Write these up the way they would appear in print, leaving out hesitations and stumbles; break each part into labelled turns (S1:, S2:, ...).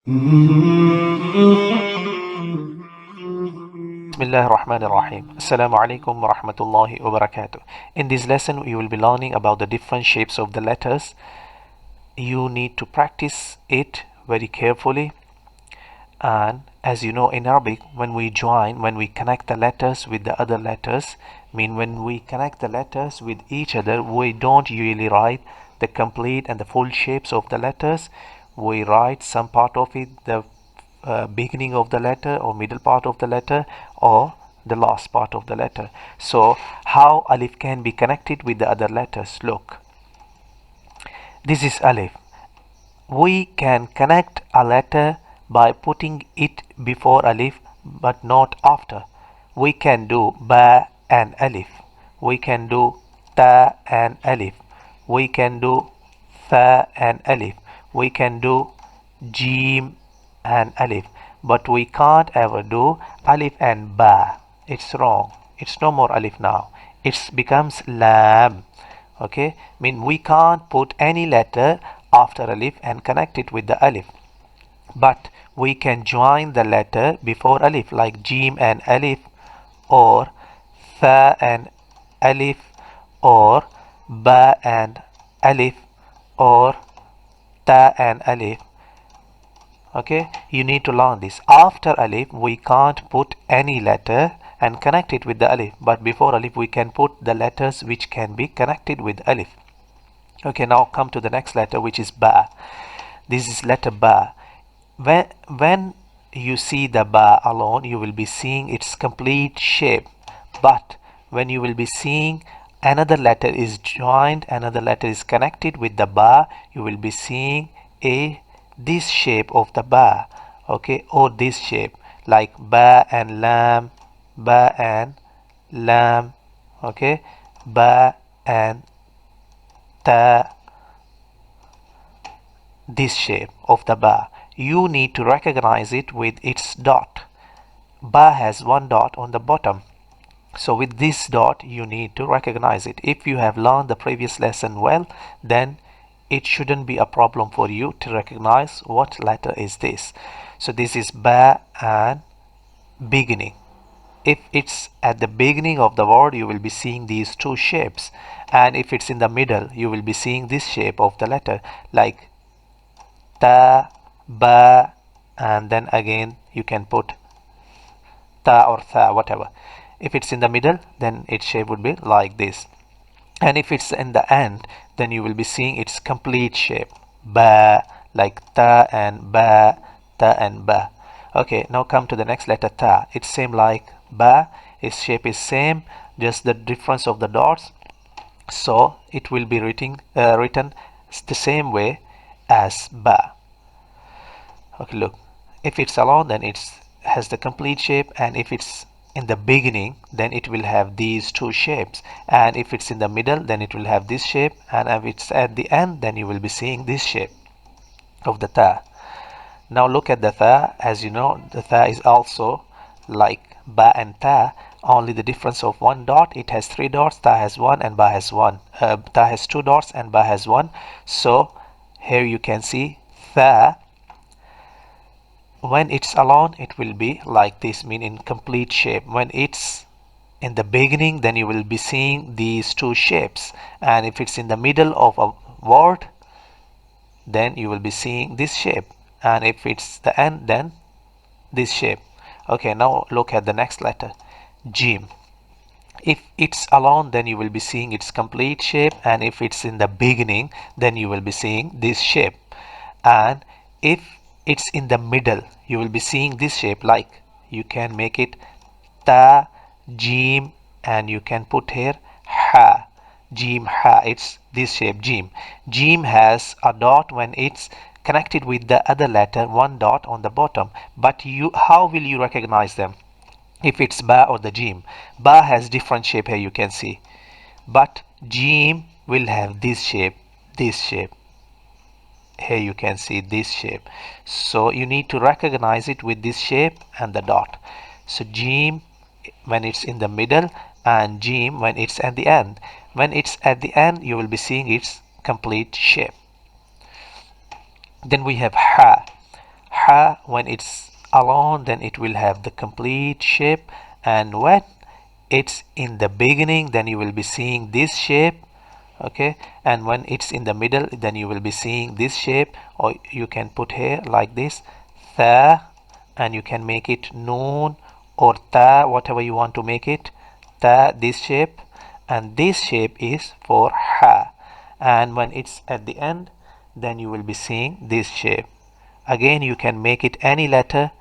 S1: Bismillah ar-Rahman ar-Rahim. Assalamu alaikum wa rahmatullahi wa barakatuh. In this lesson, we will be learning about the different shapes of the letters. You need to practice it very carefully. And as you know, in Arabic, when we connect the letters with the other letters, when we connect the letters with each other, we don't usually write the complete and the full shapes of the letters. We write some part of it, the beginning of the letter or middle part of the letter or the last part of the letter. So how alif can be connected with the other letters? Look, this is alif. We can connect a letter by putting it before alif but not after. We can do ba and alif. We can do ta and alif. We can do tha and alif. We can do jim and alif, but we can't ever do alif and ba. It's wrong. It's no more alif now. It becomes lam. Okay, we can't put any letter after alif and connect it with the alif, but we can join the letter before alif, like jim and alif, or tha and alif, or ba and alif, or ta and alif. Okay, you need to learn this. After alif we can't put any letter and connect it with the alif, but before alif we can put the letters which can be connected with alif. Okay, now come to the next letter, which is ba. This is letter ba. When you see the ba alone, you will be seeing its complete shape, but when you will be seeing another letter is joined, another letter is connected with the ba, you will be seeing this shape of the ba, okay, or this shape, like ba and lam, ba and lam, okay, ba and ta, this shape of the ba. You need to recognize it with its dot. Ba has one dot on the bottom, so with this dot you need to recognize it. If you have learned the previous lesson well, then it shouldn't be a problem for you to recognize what letter is this. So this is ba and beginning. If it's at the beginning of the word, you will be seeing these two shapes, and if it's in the middle, you will be seeing this shape of the letter, like ta, ba, and then again you can put ta or tha, whatever. If it's in the middle, then its shape would be like this, and if it's in the end, then you will be seeing its complete shape, ba, like ta and ba, ta and ba. Okay, now come to the next letter, ta. It's same like ba, its shape is same, just the difference of the dots, so it will be written the same way as ba. Okay, look, if it's alone, then it has the complete shape, and if it's in the beginning, then it will have these two shapes, and if it's in the middle, then it will have this shape, and if it's at the end, then you will be seeing this shape of the ta. Now look at the tha. As you know, the tha is also like ba and ta, only the difference of one dot. It has three dots, ta has one and ba has one. Ta has two dots and ba has one. So here you can see tha. When it's alone, it will be like this, in complete shape. When it's in the beginning, then you will be seeing these two shapes, and if it's in the middle of a word, then you will be seeing this shape, and if it's the end, then this shape. Okay, now look at the next letter, jim. If it's alone, then you will be seeing its complete shape, and if it's in the beginning, then you will be seeing this shape, and if it's in the middle, you will be seeing this shape, like you can make it ta, jim, and you can put here ha, jim, ha. It's this shape, jim. Jim has a dot when it's connected with the other letter, one dot on the bottom, but how will you recognize them? If it's ba or the jim, ba has different shape here, you can see, but jim will have this shape, this shape. Here you can see this shape, so you need to recognize it with this shape and the dot. So jim when it's in the middle, and jim when it's at the end. When it's at the end, you will be seeing its complete shape. Then we have ha. ha, when it's alone, then it will have the complete shape, and when it's in the beginning, then you will be seeing this shape. Okay, and when it's in the middle, then you will be seeing this shape, or you can put here like this, tha, and you can make it noon or ta, whatever you want to make it, ta, this shape, and this shape is for ha. And when it's at the end, then you will be seeing this shape. Again, you can make it any letter,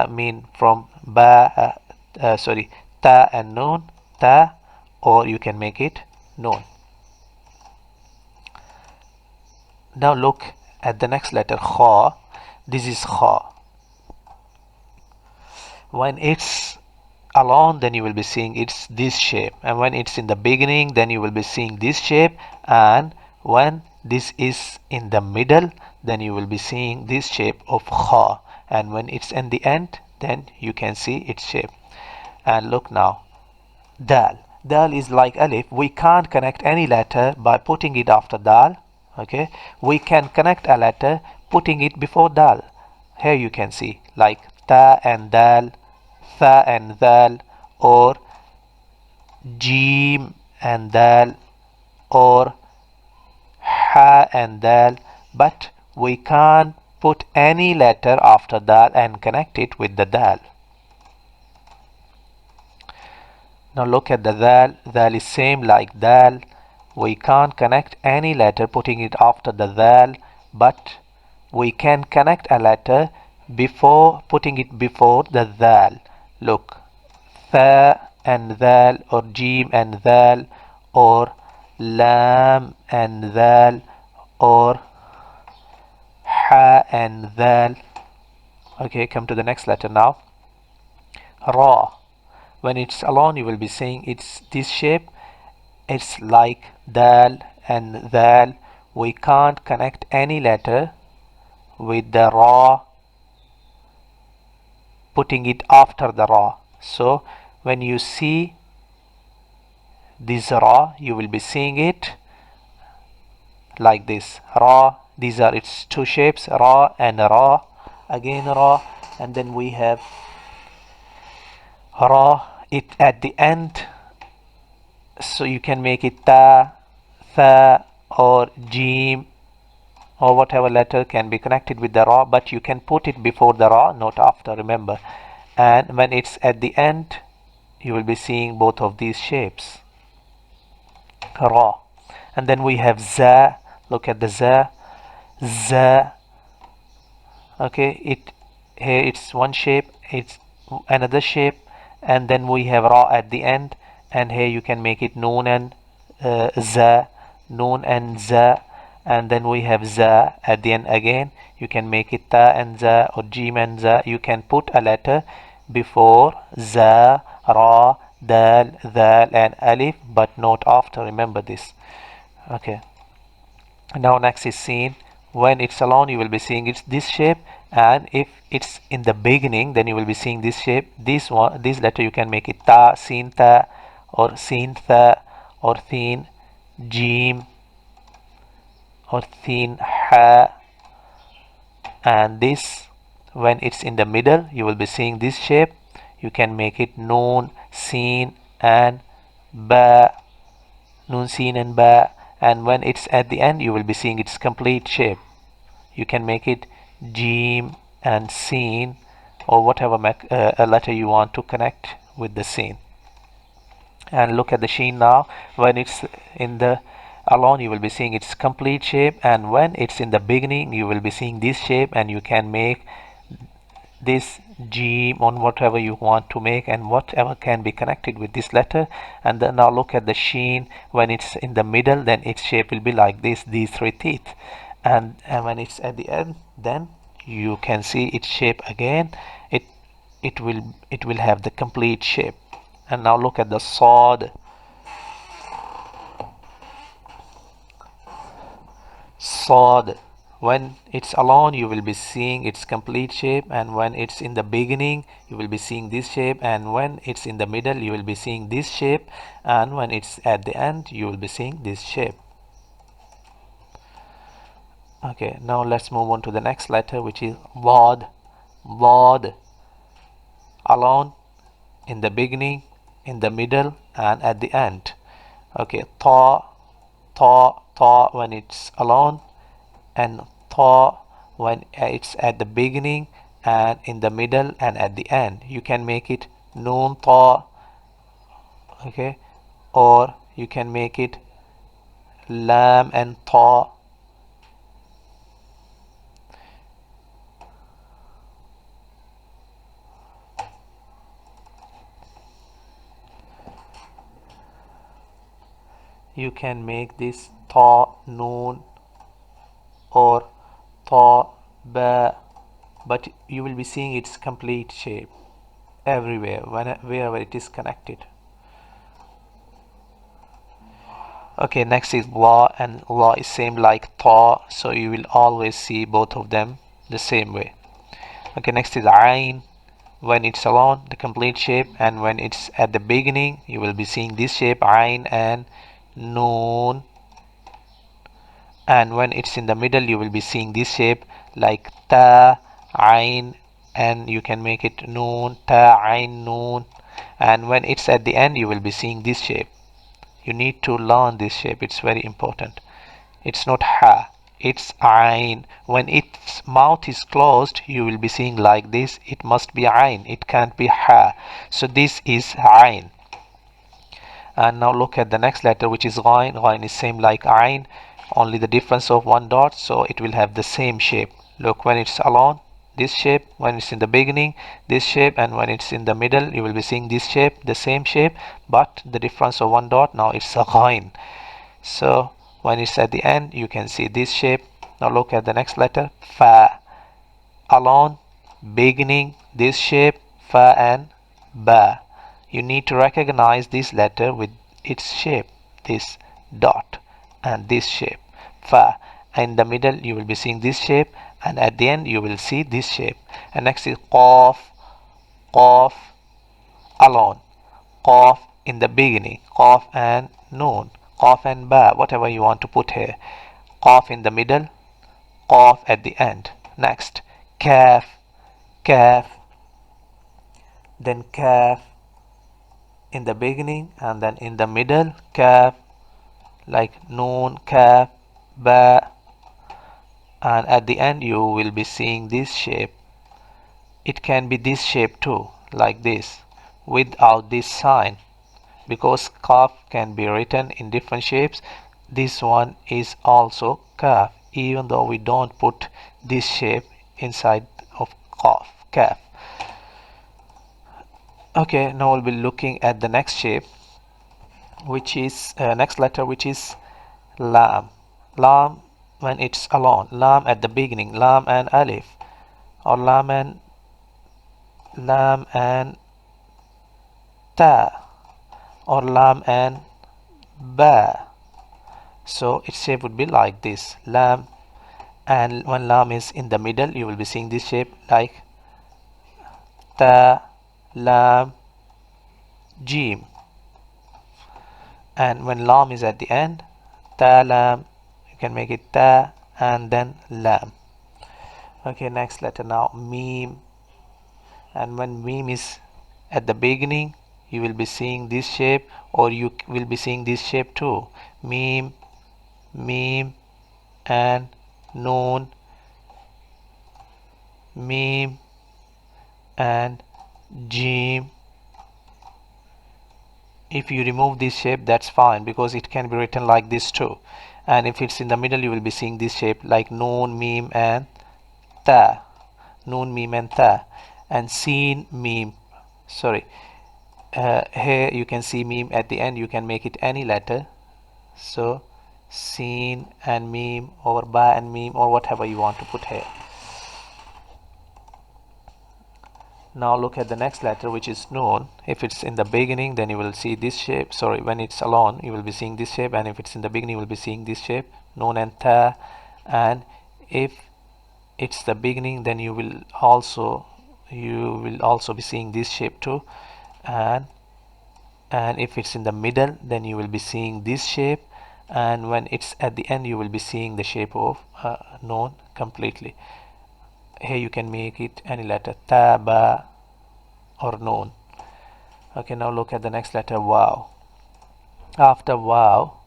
S1: mean from ba, sorry, ta and noon, ta, or you can make it noon. Now look at the next letter, kha. This is kha. When it's alone, then you will be seeing it's this shape, and when it's in the beginning, then you will be seeing this shape, and when this is in the middle, then you will be seeing this shape of kha, and when it's in the end, then you can see its shape. And look now, dal. Dal is like alif. We can't connect any letter by putting it after dal. Okay, we can connect a letter putting it before dal. Here you can see like ta and dal, tha and dal, or jim and dal, or ha and dal, but we can't put any letter after dal and connect it with the dal. Now look at the dal. Dal is same like dal. We can't connect any letter putting it after the dal, but we can connect a letter before putting it before the dal. Look, tha and dal, or jim and dal, or lam and dal, or ha and dal. Okay, come to the next letter now. Ra. When it's alone, you will be saying it's this shape. It's like dal and dal. We can't connect any letter with the ra, putting it after the ra. So when you see this ra, you will be seeing it like this, ra. These are its two shapes, ra and ra, again ra, and then we have ra it at the end, so you can make it ta, tha, or jim, or whatever letter can be connected with the ra, but you can put it before the ra, not after, remember. And when it's at the end, you will be seeing both of these shapes, ra. And then we have za. Look at the za. Za. Okay, here it's one shape, it's another shape, and then we have ra at the end, and here you can make it noon and za, noon and za, and then we have za at the end again. You can make it ta and za, or jim and za. You can put a letter before za, ra, dal, dal, and alif, but not after, remember this. Okay, now next is sin. When it's alone, you will be seeing it's this shape, and if it's in the beginning, then you will be seeing this shape. This letter you can make it ta, sin ta, or sin tha, or thin jim, or thin ha. And this, when it's in the middle, you will be seeing this shape. You can make it noon, sin, and ba, noon, sin, and ba. And when it's at the end, you will be seeing its complete shape. You can make it jim and sin, or whatever a letter you want to connect with the sin. And look at the sheen now. When it's in the alone, you will be seeing its complete shape, and when it's in the beginning, you will be seeing this shape, and you can make this jim on whatever you want to make, and whatever can be connected with this letter. And then now look at the sheen. When it's in the middle, then its shape will be like this, these three teeth, and when it's at the end, then you can see its shape again. It will have the complete shape. And now look at the sod. Sod. When it's alone, you will be seeing its complete shape, and when it's in the beginning, you will be seeing this shape, and when it's in the middle, you will be seeing this shape, and when it's at the end, you will be seeing this shape. Okay, now let's move on to the next letter, which is Wad. Dad, alone, in the beginning, in the middle, and at the end. Okay, ta when it's alone, and ta when it's at the beginning and in the middle and at the end. You can make it noon ta, okay, or you can make it lam and ta. You can make this ta noon or ta ba, but you will be seeing its complete shape everywhere wherever it is connected. Okay, next is la, and la is same like ta, so you will always see both of them the same way. Okay, next is ain, when it's alone, the complete shape, and when it's at the beginning you will be seeing this shape ain, and noon, and when it's in the middle you will be seeing this shape like ta ain, and you can make it noon ta ain noon, and when it's at the end you will be seeing this shape. You need to learn this shape, it's very important. It's not ha, it's ain. When its mouth is closed you will be seeing like this. It must be ain, it can't be ha, so this is ain. And now look at the next letter, which is ghain. Ghain is same like ain, only the difference of one dot, so it will have the same shape. Look, when it's alone, this shape, when it's in the beginning, this shape, and when it's in the middle you will be seeing this shape, the same shape, but the difference of one dot. Now it's a ghain. So when it's at the end you can see this shape. Now look at the next letter, fa, alone, beginning, this shape, fa and ba. You need to recognize this letter with its shape, this dot and this shape, fa. In the middle you will be seeing this shape, and at the end you will see this shape. And next is qaf, qaf, alone, qaf in the beginning, qaf and noon, qaf and ba, whatever you want to put here, qaf in the middle, qaf at the end. Next, kaf, kaf, then kaf in the beginning and then in the middle, kaf, like noon, kaf, ba, and at the end you will be seeing this shape. It can be this shape too, like this, without this sign, because kaf can be written in different shapes. This one is also kaf, even though we don't put this shape inside of kaf. Okay, now we'll be looking at the next shape, which is next letter, which is lam. Lam when it's alone, lam at the beginning, lam and alif, or lam and ta, or lam and ba. So its shape would be like this, lam, and when lam is in the middle you will be seeing this shape like ta, lam, jim, and when lam is at the end, ta, lam, you can make it ta and then lam. Okay, next letter now, mim, and when mim is at the beginning you will be seeing this shape, or you will be seeing this shape too, mim, mim, and noon, mim, and jim. If you remove this shape, that's fine, because it can be written like this too. And if it's in the middle you will be seeing this shape like noon, mim, and ta, noon, mim, and ta. And sin, mim, sorry, here you can see mim at the end, you can make it any letter, so sin and mim, or ba and mim, or whatever you want to put here. Now look at the next letter, which is noon. If it's in the beginning then you will see this shape, sorry, when it's alone you will be seeing this shape, and if it's in the beginning you will be seeing this shape, noon and ta. And if it's the beginning then you will also be seeing this shape too, and if it's in the middle then you will be seeing this shape, and when it's at the end you will be seeing the shape of noon completely. here you can make it any letter, ta, ba, or noon. Okay, now look at the next letter, wow. After wow,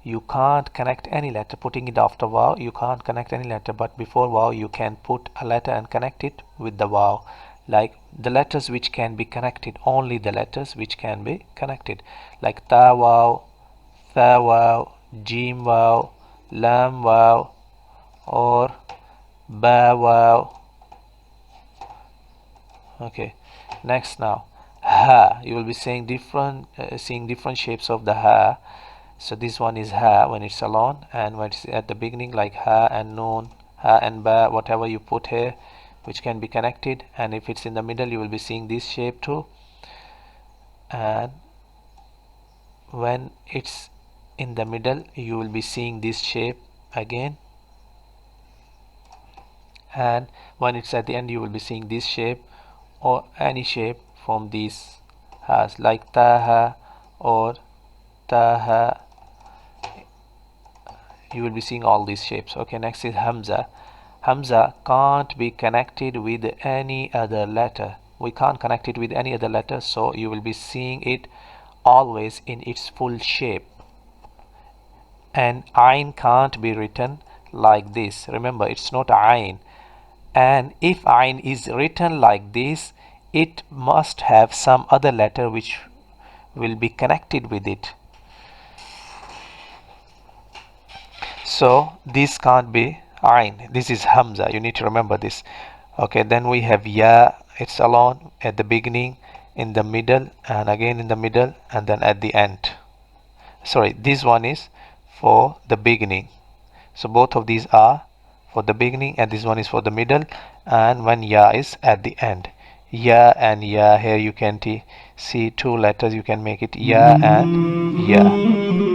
S1: you can't connect any letter. Putting it after wow, you can't connect any letter, but before wow you can put a letter and connect it with the wow. Like the letters which can be connected, only the letters which can be connected, like ta wow, tha wow, jim wow, lam wow, or ba wow. Okay, next now, ha. You will be seeing different shapes of the ha. So this one is ha when it's alone, and when it's at the beginning, like ha and noon, ha and ba, whatever you put here which can be connected. And if it's in the middle, you will be seeing this shape too. And when it's in the middle, you will be seeing this shape again. And when it's at the end, you will be seeing this shape, or any shape from these has, like taha or taha. You will be seeing all these shapes. Okay, next is Hamza. Hamza can't be connected with any other letter. We can't connect it with any other letter, so you will be seeing it always in its full shape. And Ain can't be written like this. Remember, it's not Ain. And if Ain is written like this, it must have some other letter which will be connected with it. So this can't be Ain. This is Hamza. You need to remember this. Okay, then we have Ya. It's alone at the beginning, in the middle, and again in the middle, and then at the end. Sorry, this one is for the beginning. So both of these are for the beginning, and this one is for the middle, and when Ya is at the end. Ya and Ya. Here you can see two letters. You can make it Ya and Ya.